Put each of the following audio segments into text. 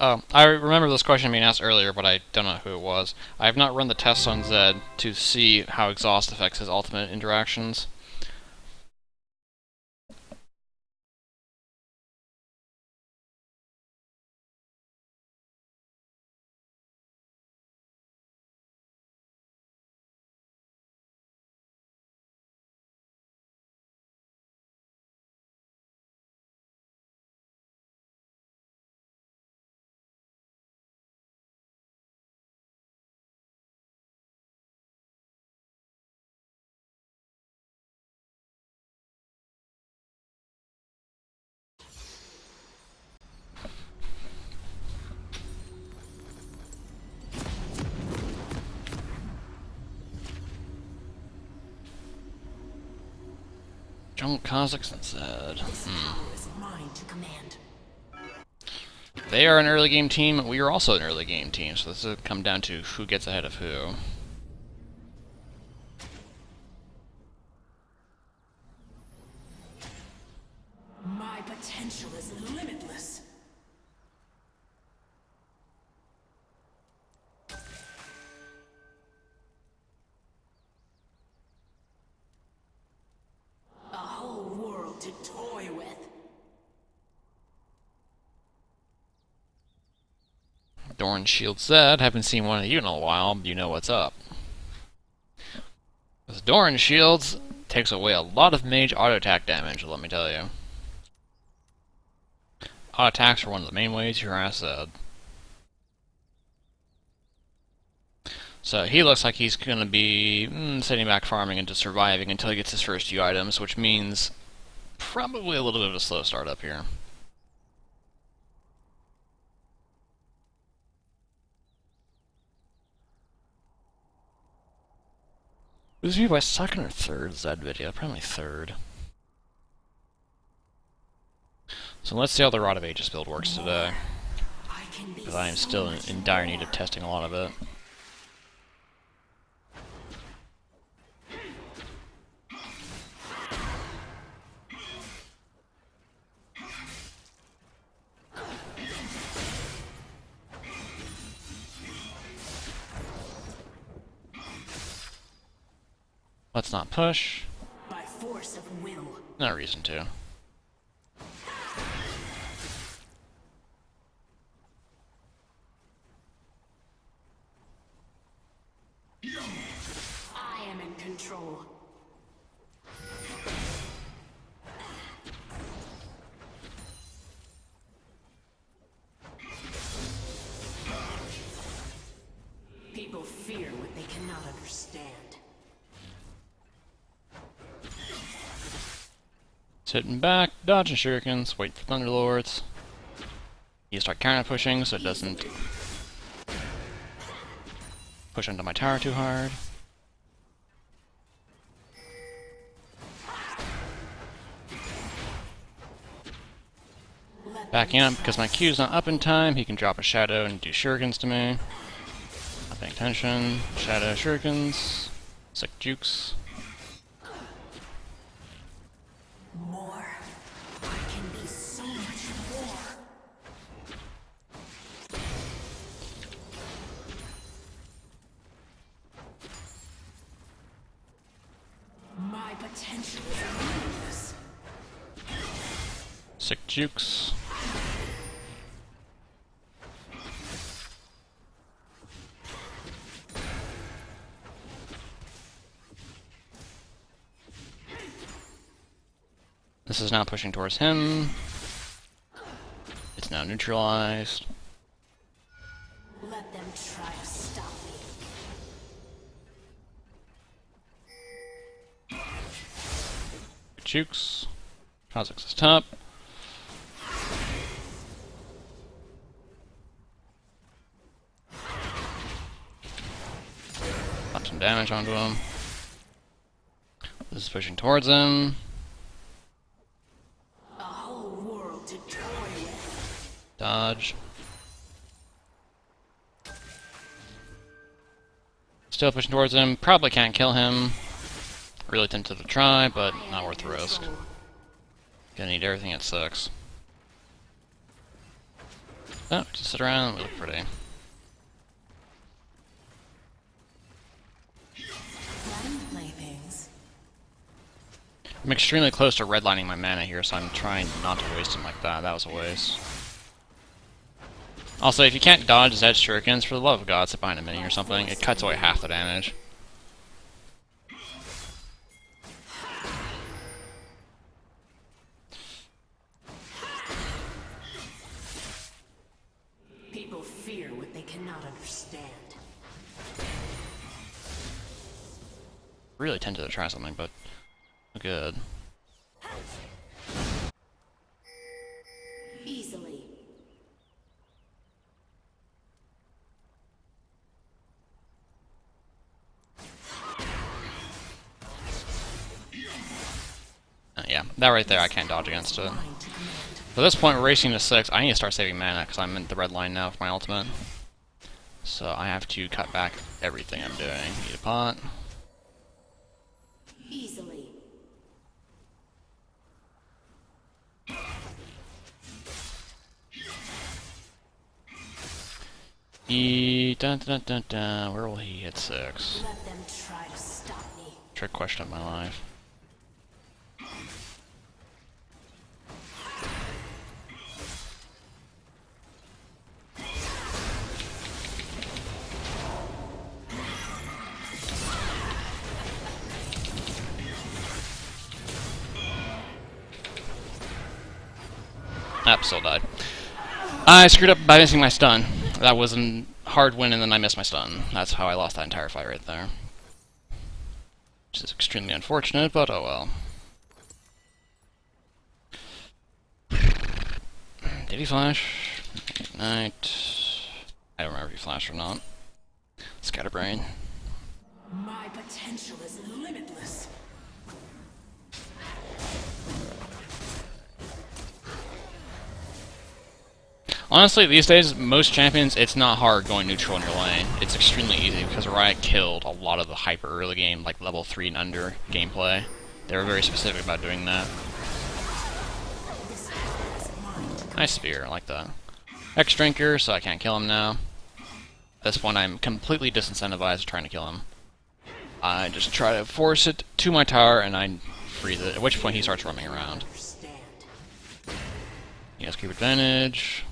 I remember this question being asked earlier, but I don't know who it was. I have not run the tests on Zed to see how exhaust affects his ultimate interactions. Junk Kazakhs and Zed. They are an early game team, we are also an early game team, so this will come down to who gets ahead of who. My potential is limitless. A whole world to toy with. Doran Shield Zed, haven't seen one of you in a while, you know what's up. This Doran Shields takes away a lot of mage auto attack damage, let me tell you. Auto attacks are one of the main ways you harass Zed. So he looks like he's going to be sitting back farming and just surviving until he gets his first few items, which means probably a little bit of a slow start up here. Was this my second or third Zed video? Probably third. So let's see how the Rod of Ages build works today, because I am still in dire need of testing a lot of it. Let's not push. By force of will. No reason to. I am in control. People fear what they cannot understand. Sitting back, dodging shurikens, wait for Thunderlords. You start counter pushing so it doesn't push onto my tower too hard. Backing up because my Q's not up in time, he can drop a shadow and do shurikens to me. Not paying attention. Shadow shurikens. Sick jukes. More. I can be so much more. My potential is limitless. Sick jukes. This is now pushing towards him. It's now neutralized. Let them try to stop me. Jukes. Kha'Zix is top. Put some damage onto him. This is pushing towards him. A whole world to toy with. Dodge. Still pushing towards him. Probably can't kill him. Really tempted to try, but not worth the risk. Gonna need everything at 6. Oh, just sit around and look pretty. Playthings. I'm extremely close to redlining my mana here, so I'm trying not to waste them like that. That was a waste. Also, if you can't dodge Zed Shurikens, for the love of God, sit behind a mini or something. It cuts away half the damage. People fear what they cannot understand. Really tempted to try something, but good. Easily. Yeah, that right there, I can't dodge against it. At this point, we're racing to 6. I need to start saving mana, because I'm in the red line now for my ultimate. So I have to cut back everything I'm doing. Need a pot. Easily. Dun, dun, dun, dun. Where will he hit 6? Let them try to stop me. Trick question of my life. Still died. I screwed up by missing my stun. That was a hard win, and then I missed my stun. That's how I lost that entire fight right there. Which is extremely unfortunate, but oh well. Did he flash? Ignite. I don't remember if he flashed or not. Scatterbrain. My potential is limitless. Honestly, these days, most champions, it's not hard going neutral in your lane. It's extremely easy because Riot killed a lot of the hyper early game, like level 3 and under gameplay. They were very specific about doing that. Nice spear, I like that. X-Drinker, so I can't kill him now. At this point, I'm completely disincentivized trying to kill him. I just try to force it to my tower, and I freeze it, at which point he starts roaming around. He has creep advantage.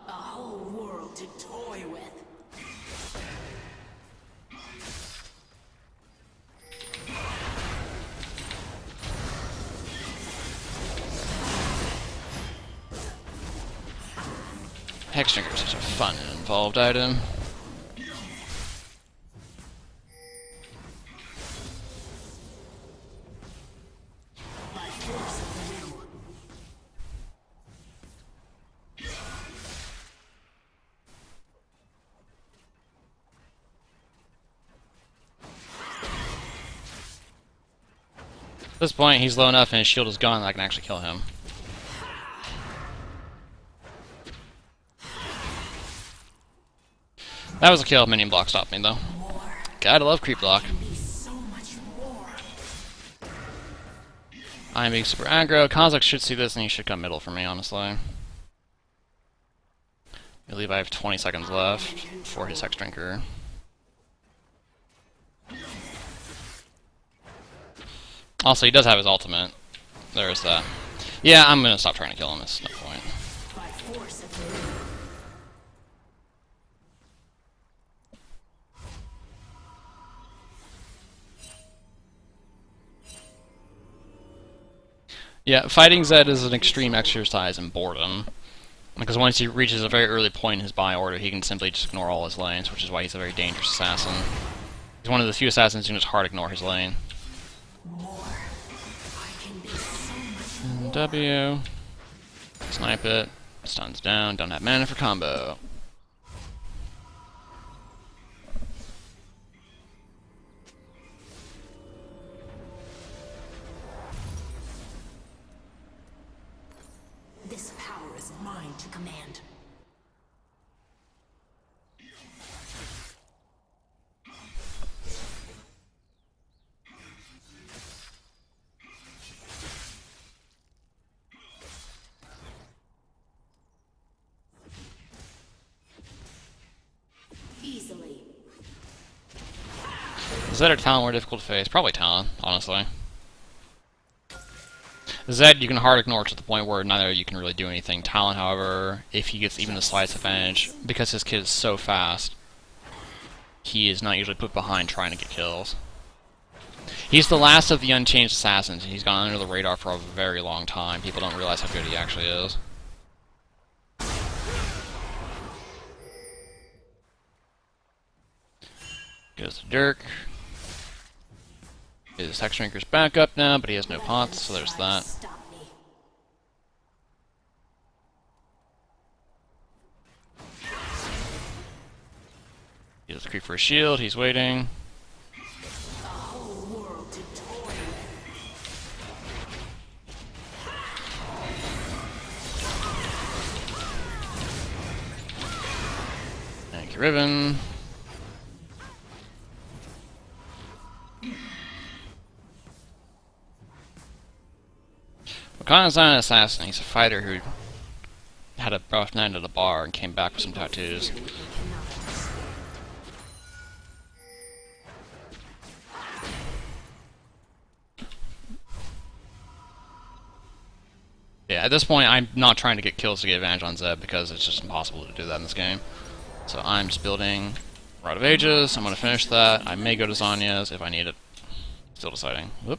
A whole world to toy with. Hexdrinker is such a fun and involved item. By force of will. At this point, he's low enough and his shield is gone that I can actually kill him. That was a kill. Minion block stopped me, though. Gotta love creep block. So much more. I'm being super aggro. Kozak should see this and he should come middle for me, honestly. I believe I have 20 seconds left for his Hexdrinker. Also, he does have his ultimate. There's that. Yeah, I'm gonna stop trying to kill him. There's no point. By force of will. Yeah, fighting Zed is an extreme exercise in boredom. Because once he reaches a very early point in his buy order, he can simply just ignore all his lanes, which is why he's a very dangerous assassin. He's one of the few assassins who can just hard ignore his lane. More. I can be so much more. W. Snipe it. Stuns down. Don't have mana for combo. This power is mine to command. Zed or Talon more difficult to face? Probably Talon, honestly. Zed you can hard ignore to the point where neither of you can really do anything. Talon, however, if he gets even the slightest advantage, because his kid is so fast, he is not usually put behind trying to get kills. He's the last of the unchanged assassins, and he's gone under the radar for a very long time. People don't realize how good he actually is. Goes to Dirk. His Hex Drinker's back up now, but he has no pots, so there's that. He does creep for a shield, he's waiting. Thank you, Riven. Wakana's not an assassin, he's a fighter who had a rough night at a bar and came back with some tattoos. Yeah, at this point I'm not trying to get kills to get advantage on Zed because it's just impossible to do that in this game. So I'm just building Rod of Ages, I'm going to finish that. I may go to Zanya's if I need it. Still deciding. Whoop.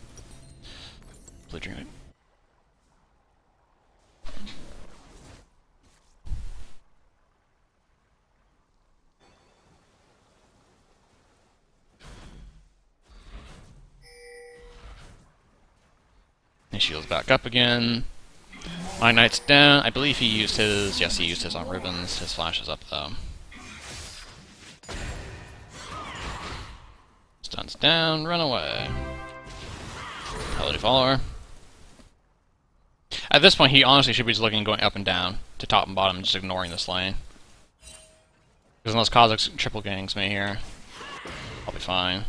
Blue drink. His shield's back up again. My Knight's down. I believe he used his... Yes, he used his on Ribbons. His flash is up, though. Stun's down. Run away. Hello to follower. At this point, he honestly should be just looking going up and down to top and bottom, just ignoring this lane. Because unless Kha'Zix triple gangs me here, I'll be fine.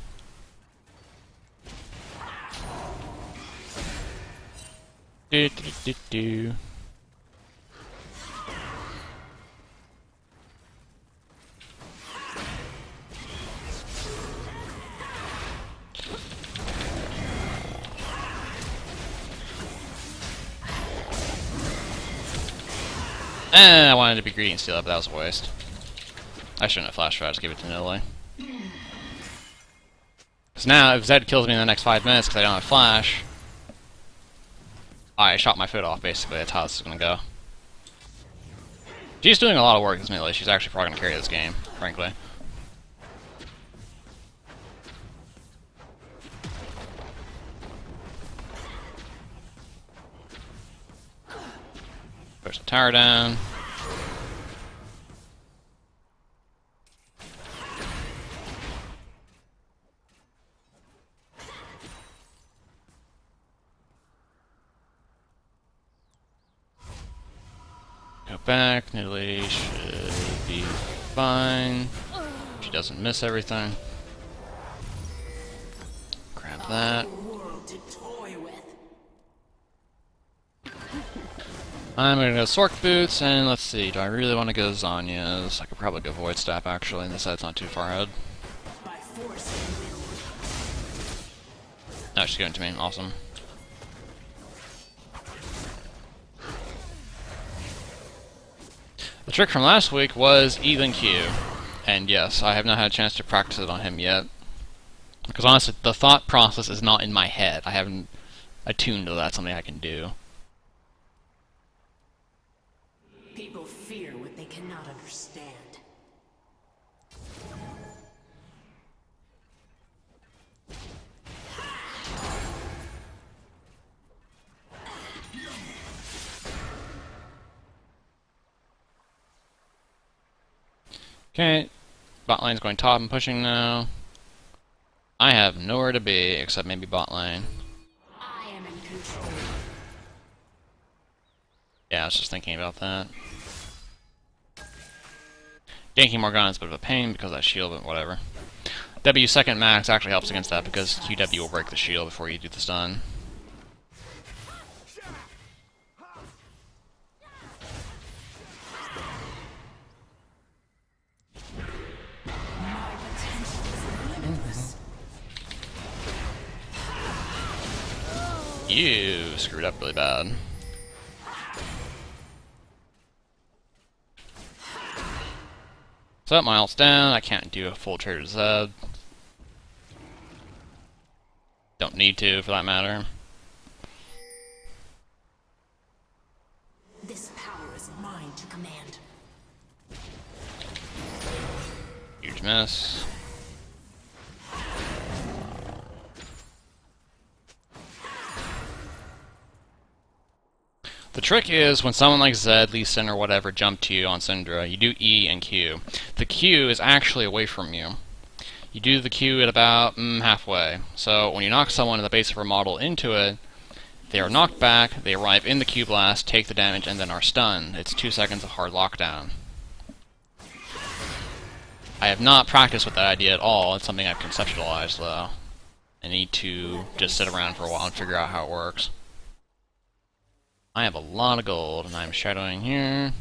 Do do do do. I wanted to be greedy and steal it, but that was a waste. I shouldn't have flashed right, just give it to Nilly. Because now, if Zed kills me in the next 5 minutes because I don't have flash, I shot my foot off, basically. That's how this is going to go. She's doing a lot of work, this Nilly. She's actually probably going to carry this game, frankly. Push the tower down. Go back, Nidalee should be fine. She doesn't miss everything. Grab that. I'm gonna go Sork Boots, and let's see, do I really want to go Zanya's? I could probably go Void Staff actually, and this side's not too far ahead. No, she's going to me, awesome. The trick from last week was even Q, and yes, I have not had a chance to practice it on him yet. Because honestly, the thought process is not in my head. I haven't attuned to that, something I can do. People fear what they cannot understand. Okay, bot lane's going top and pushing now. I have nowhere to be except maybe bot lane. I am in control. Yeah, I was just thinking about that. Ganking Morgana is a bit of a pain because of that shield, but whatever. W second max actually helps against that because QW will break the shield before you do the stun. You screwed up really bad. So my ult's down, I can't do a full trade with Zed. Don't need to, for that matter. This power is mine to command. Huge miss. The trick is, when someone like Zed, Lee Sin, or whatever jump to you on Syndra, you do E and Q. The Q is actually away from you. You do the Q at about halfway. So when you knock someone in the base of her model into it, they are knocked back, they arrive in the Q blast, take the damage, and then are stunned. It's 2 seconds of hard lockdown. I have not practiced with that idea at all. It's something I've conceptualized, though. I need to just sit around for a while and figure out how it works. I have a lot of gold, and I'm shadowing here.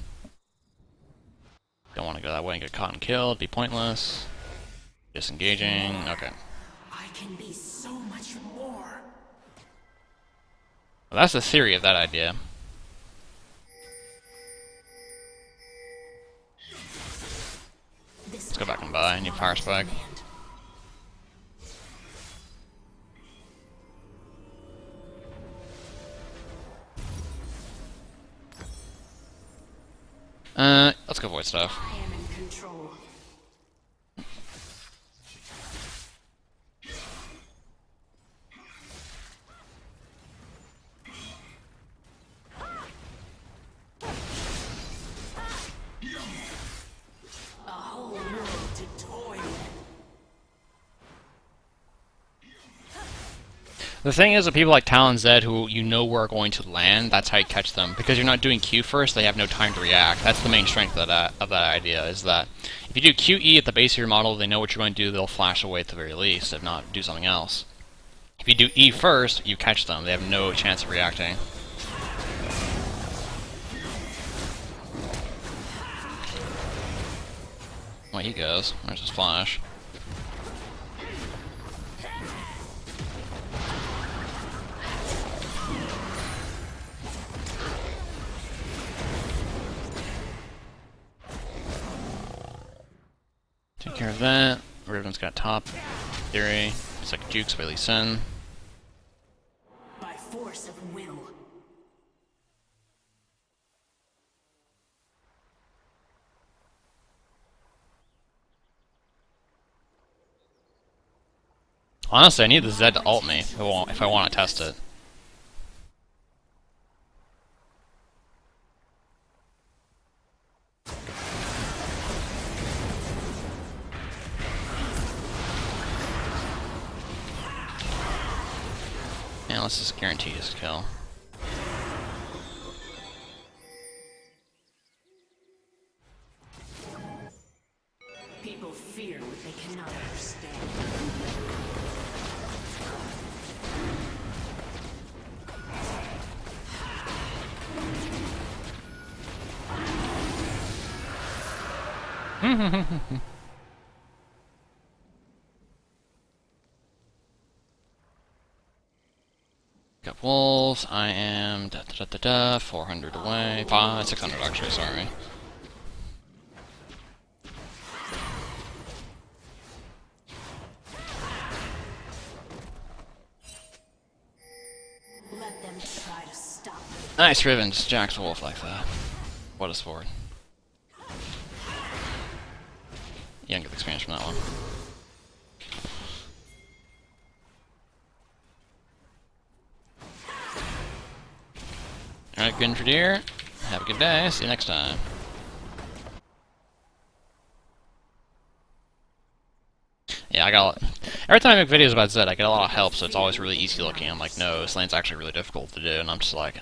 Don't want to go that way and get caught and killed. It'd be pointless. Disengaging. Okay. I can be so much more. Well, that's the theory of that idea. This Let's go back and buy. I need Fire Spike. Let's go Void Stuff. I am in control. A whole world to toy with. The thing is, with people like Talon Zed, who you know were going to land, that's how you catch them. Because you're not doing Q first, they have no time to react. That's the main strength of that idea, is that if you do QE at the base of your model, they know what you're going to do, they'll flash away at the very least, if not do something else. If you do E first, you catch them. They have no chance of reacting. Well, he goes. There's his flash. Take care of that. Riven's got top. Theory. It's like Jukes by Lee Sin. By force of will. Honestly, I need the Zed to ult me if I want to test it. Yeah, let's just guarantee his kill. People fear what they cannot understand. Got wolves. I am 400 away. 600 actually. Sorry. Let them try to stop me. Nice Riven, just jacks wolf like that. What a sport. You don't get the experience from that one. Alright, good for deer. Have a good day. See you next time. Yeah, I got. Every time I make videos about Zed, I get a lot of help, so it's always really easy looking. I'm like, no, this lane's actually really difficult to do, and I'm just like,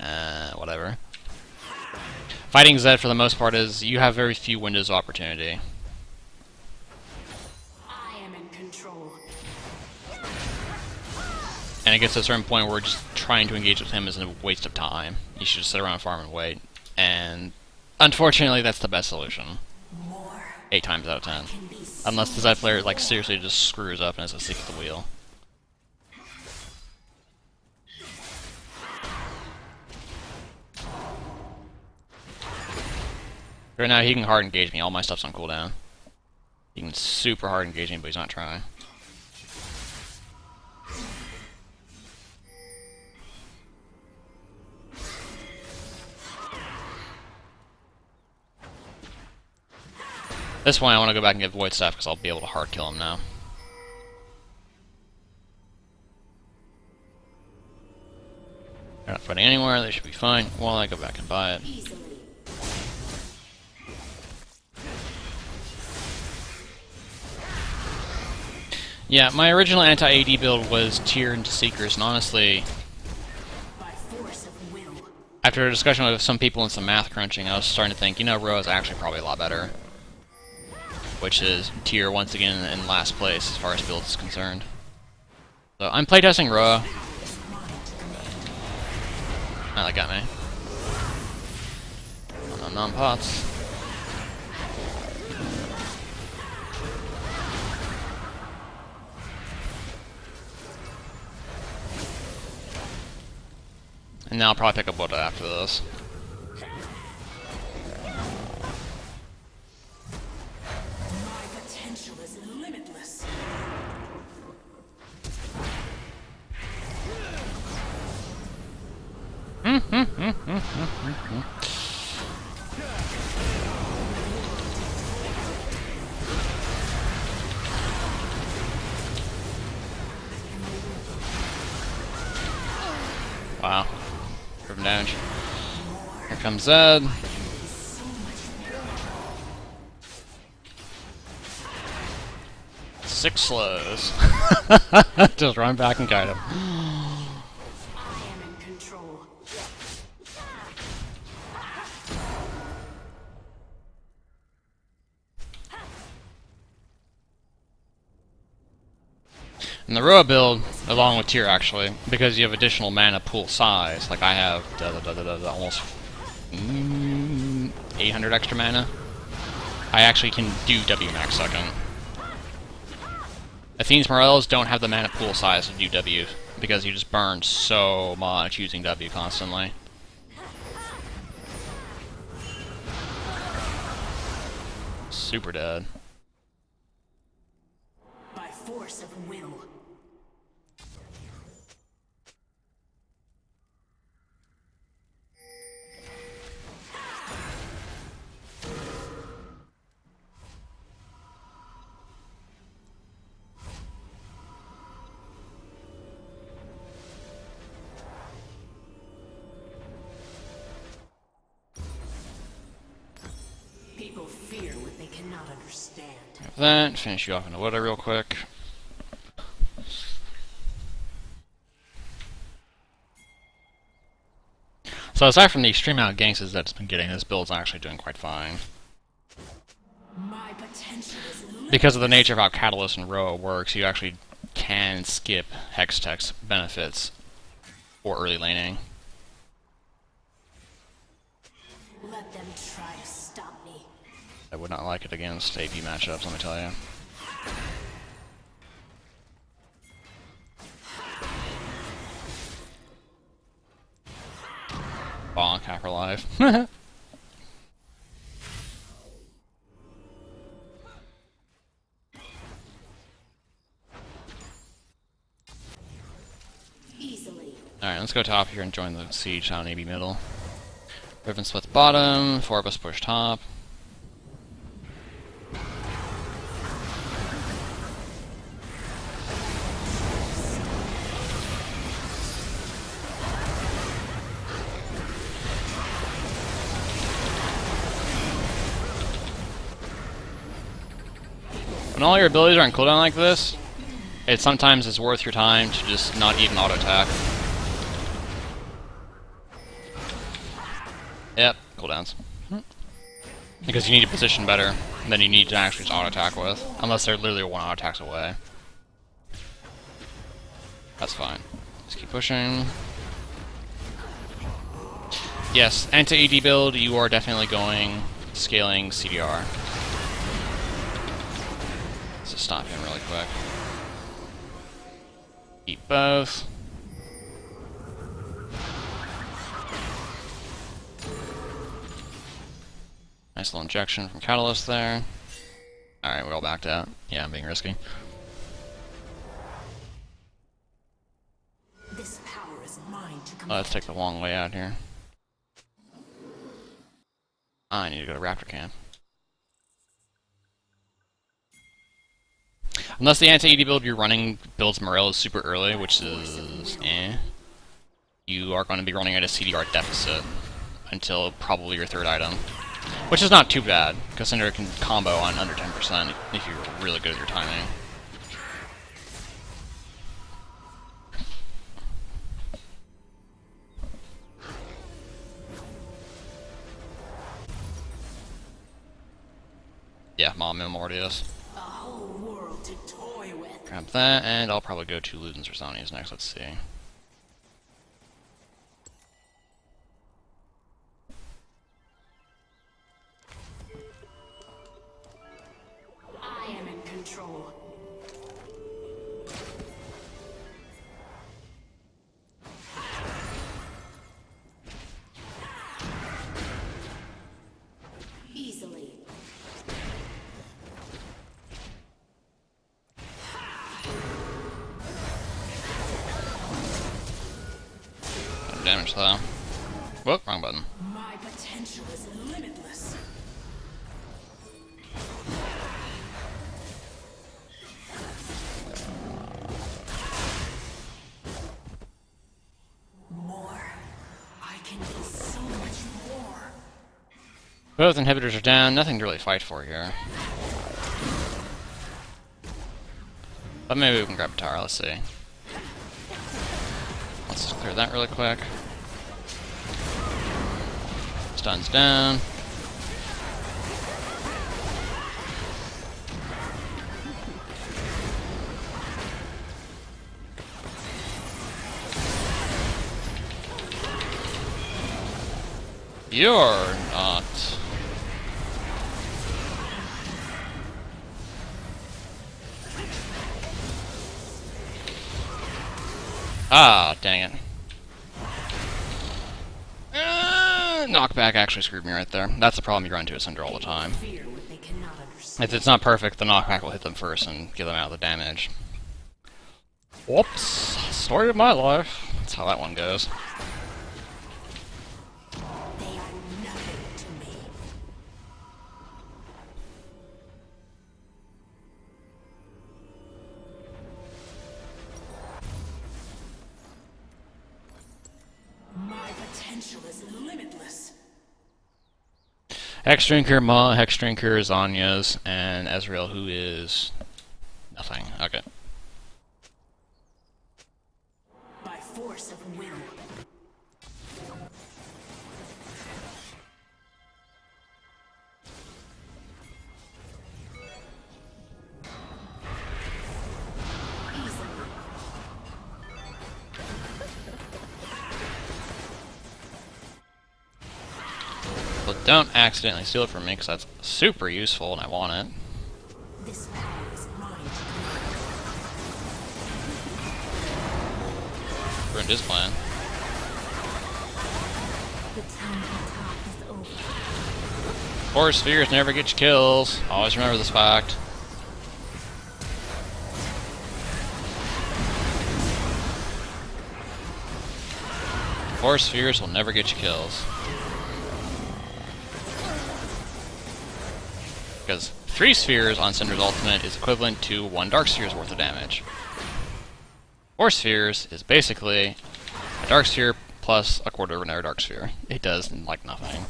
whatever. Fighting Zed, for the most part, is you have very few windows of opportunity. I am in control. And it gets to a certain point where just trying to engage with him is a waste of time. You should just sit around, farm, and wait. And unfortunately, that's the best solution. More 8 times out of 10. can be so Unless the Zed player like seriously just screws up and has a seat at the wheel. Right now he can hard engage me. All my stuff's on cooldown. He can super hard engage me, but he's not trying. This one I want to go back and get Void Staff because I'll be able to hard kill him now. They're not fighting anywhere, they should be fine while I go back and buy it. Yeah, my original anti-AD build was Tier into Seekers, and honestly, after a discussion with some people and some math crunching, I was starting to think, you know, Roa is actually probably a lot better. Which is Tier once again in last place as far as build is concerned. So I'm playtesting Roa. Ah, that got me. Non-pots. And now I'll probably pick up Buddha after this. My potential is limitless. Wow. Driven damage. Here comes Zed. Six slows. Just run back and guide him. I am in control. And the Roa build, along with Tier actually, because you have additional mana pool size, like I have almost 800 extra mana, I actually can do W max second. Athene's Morellos don't have the mana pool size to do W, because you just burn so much using W constantly. Super dead. By force of will. People fear what they cannot understand. Have that, finish you off into Widow real quick. So aside from the extreme amount of ganks that it's been getting, this build's actually doing quite fine. My potential is limitless. Because of the nature of how Catalyst and Roa works, you actually can skip Hextech benefits for early laning. Let them try to stop me. I would not like it against AP matchups, let me tell you. Bonk, half her life. Easily. Alright, let's go top here and join the siege down AB middle. Riven splits bottom, four of us push top. When all your abilities are on cooldown like this, it sometimes is worth your time to just not even auto attack. Yep, cooldowns. Because you need to position better than you need to actually just auto attack with, unless they're literally one auto attacks away. That's fine. Just keep pushing. Yes, anti-AD build, you are definitely going scaling CDR. Let's just stop him really quick. Eat both. Nice Nice little injection from Catalyst there. Alright, we're all backed out. Yeah, I'm being risky. This power is mine to command. Let's take the long way out here. I need to go to Raptor Camp. Unless the anti-ED build you're running builds Morello's super early, which is you are going to be running at a CDR deficit until probably your third item. Which is not too bad, because Syndra can combo on under 10% if you're really good at your timing. Yeah, Mom Immortius. A whole world to toy with. Grab that, and I'll probably go to Ludens or Zonies next, let's see. I am in control. Easily. No damage though. Whoop, wrong button. My potential is limitless. More. I can be so much more. Both inhibitors are down, nothing to really fight for here. But maybe we can grab a tower, let's see. Let's just clear that really quick. Stun's down. You're not. Ah, dang it. Knockback actually screwed me right there. That's the problem you run into with Syndra all the time. Fear what they cannot understand. If it's not perfect, the knockback will hit them first and give them out the damage. Whoops. Story of my life. That's how that one goes. They are nothing to me. My potential is limitless. Hex Drinker, Ma, Hex Drinker, Zanya's, and Ezreal, who is nothing. Okay. By force of will. Easily. But don't accidentally steal it from me, because that's super useful and I want it. This power is mine to command. Ruined his plan. The time to talk is over. Force spheres never get you kills. Always remember this fact. Force spheres will never get you kills. Because 3 spheres on Syndra's ultimate is equivalent to 1 Dark Sphere's worth of damage. 4 spheres is basically a Dark Sphere plus a quarter of another Dark Sphere. It does, like, nothing.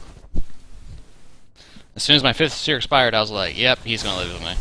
As soon as my 5th sphere expired, I was like, yep, he's gonna live with me.